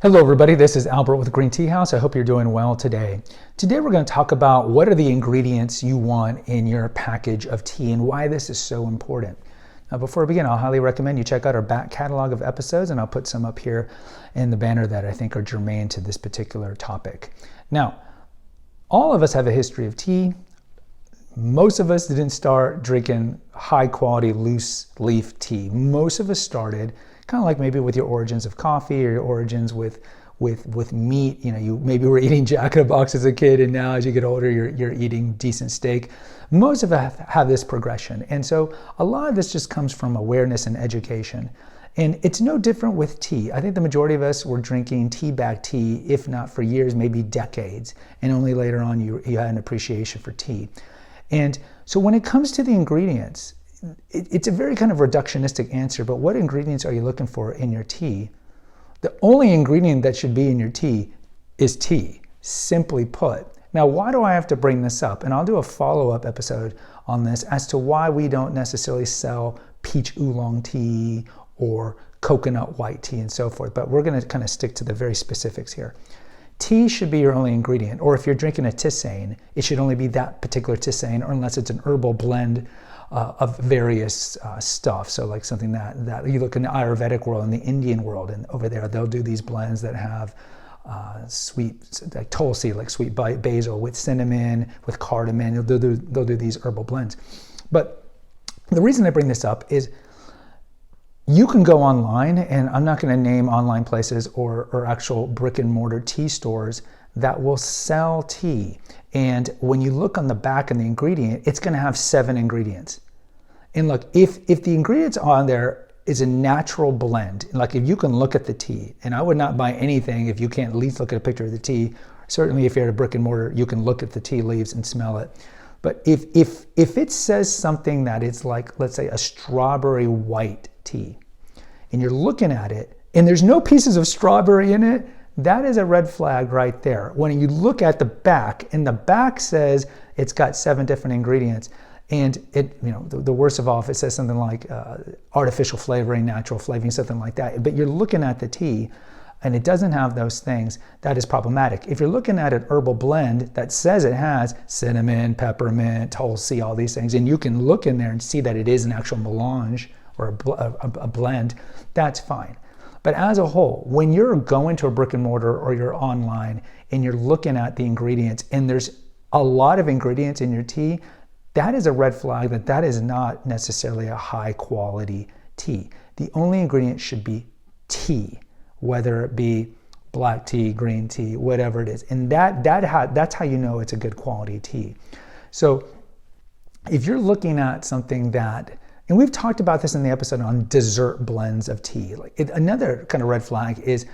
Hello everybody, this is Albert with Green Tea House. I hope you're doing well today. Today we're going to talk about what are the ingredients you want in your package of tea and why this is so important. Now before we begin, I'll highly recommend you check out our back catalog of episodes, and I'll put some up here in the banner that I think are germane to this particular topic. Now, all of us have a history of tea. Most of us didn't start drinking high quality loose leaf tea. Most of us started kind of like maybe with your origins of coffee or your origins with meat. You know, you maybe were eating Jack in the Box as a kid, and now as you get older, you're eating decent steak. Most of us have this progression, and so a lot of this just comes from awareness and education. And it's no different with tea. I think the majority of us were drinking tea bag tea, if not for years, maybe decades, and only later on you had an appreciation for tea. And so when it comes to the ingredients, it's a very kind of reductionistic answer, but what ingredients are you looking for in your tea? The only ingredient that should be in your tea is tea, simply put. Now, why do I have to bring this up? And I'll do a follow-up episode on this as to why we don't necessarily sell peach oolong tea or coconut white tea and so forth, but we're going to kind of stick to the very specifics here. Tea should be your only ingredient, or if you're drinking a tisane, it should only be that particular tisane, or unless it's an herbal blend of various stuff. So like something that you look in the Ayurvedic world, in the Indian world, and over there they'll do these blends that have sweet, like tulsi, like sweet basil with cinnamon, with cardamom. They'll do these herbal blends. But the reason I bring this up is you can go online, and I'm not going to name online places or actual brick and mortar tea stores that will sell tea. And when you look on the back and the ingredient, it's going to have 7 ingredients. And look, if the ingredients on there is a natural blend, like if you can look at the tea, and I would not buy anything if you can't at least look at a picture of the tea. Certainly if you're at a brick and mortar, you can look at the tea leaves and smell it. But if it says something that it's like, let's say, a strawberry white tea, and you're looking at it, and there's no pieces of strawberry in it, that is a red flag right there. When you look at the back, and the back says it's got 7 different ingredients, and it, you know, the worst of all, if it says something like artificial flavoring, natural flavoring, something like that, but you're looking at the tea, and it doesn't have those things, that is problematic. If you're looking at an herbal blend that says it has cinnamon, peppermint, tulsi, all these things, and you can look in there and see that it is an actual melange or a blend, that's fine. But as a whole, when you're going to a brick and mortar or you're online and you're looking at the ingredients and there's a lot of ingredients in your tea, that is a red flag that is not necessarily a high quality tea. The only ingredient should be tea, whether it be black tea, green tea, whatever it is. And that's how you know it's a good quality tea. So if you're looking at something that, and we've talked about this in the episode on dessert blends of tea. Another kind of red flag is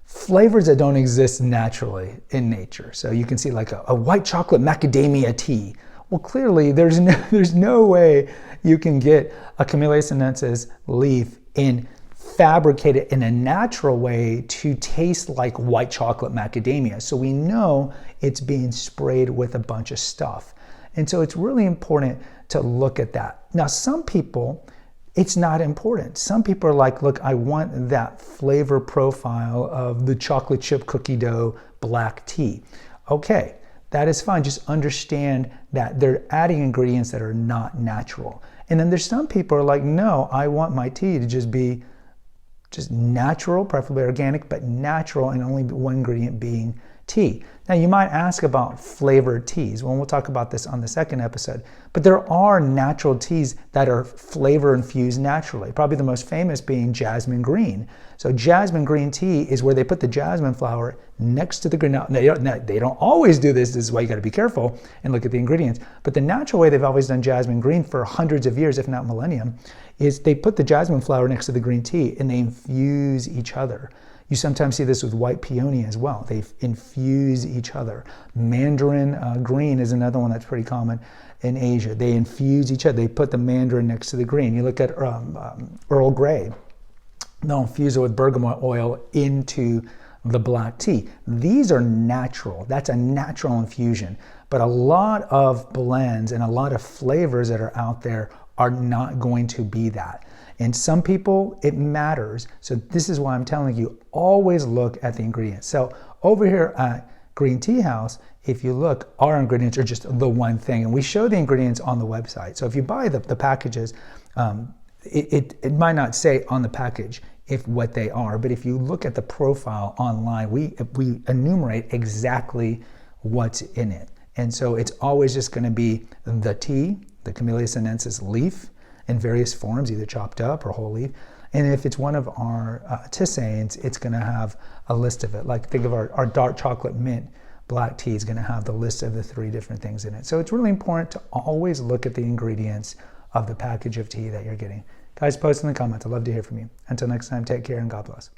flavors that don't exist naturally in nature. So you can see like a white chocolate macadamia tea. Well, clearly there's no way you can get a Camellia sinensis leaf and fabricate it in a natural way to taste like white chocolate macadamia. So we know it's being sprayed with a bunch of stuff. And so it's really important to look at that. Now, some people, it's not important. Some people are like, look, I want that flavor profile of the chocolate chip cookie dough black tea. Okay, that is fine. Just understand that they're adding ingredients that are not natural. And then there's some people who are like, no, I want my tea to just be just natural, preferably organic, but natural, and only one ingredient being tea. Now you might ask about flavored teas. Well, we'll talk about this on the second episode. But there are natural teas that are flavor infused naturally. Probably the most famous being jasmine green. So jasmine green tea is where they put the jasmine flower next to the green. Now, they don't always do this. This is why you got to be careful and look at the ingredients. But the natural way they've always done jasmine green for hundreds of years, if not millennium, is they put the jasmine flower next to the green tea and they infuse each other. You sometimes see this with white peony as well. They infuse each other. Mandarin green is another one that's pretty common in Asia. They infuse each other. They put the mandarin next to the green. You look at Earl Grey. They'll infuse it with bergamot oil into the black tea. These are natural. That's a natural infusion. But a lot of blends and a lot of flavors that are out there are not going to be that. And some people, it matters. So this is why I'm telling you, always look at the ingredients. So over here at Green Tea House, if you look, our ingredients are just the one thing. And we show the ingredients on the website. So if you buy the packages, it might not say on the package what they are, but if you look at the profile online, we enumerate exactly what's in it. And so it's always just going to be the tea, the Camellia sinensis leaf in various forms, either chopped up or whole leaf. And if it's one of our tisanes, it's going to have a list of it. Like think of our dark chocolate mint black tea is going to have the list of the 3 different things in it. So it's really important to always look at the ingredients of the package of tea that you're getting. Guys, post in the comments. I'd love to hear from you. Until next time, take care and God bless.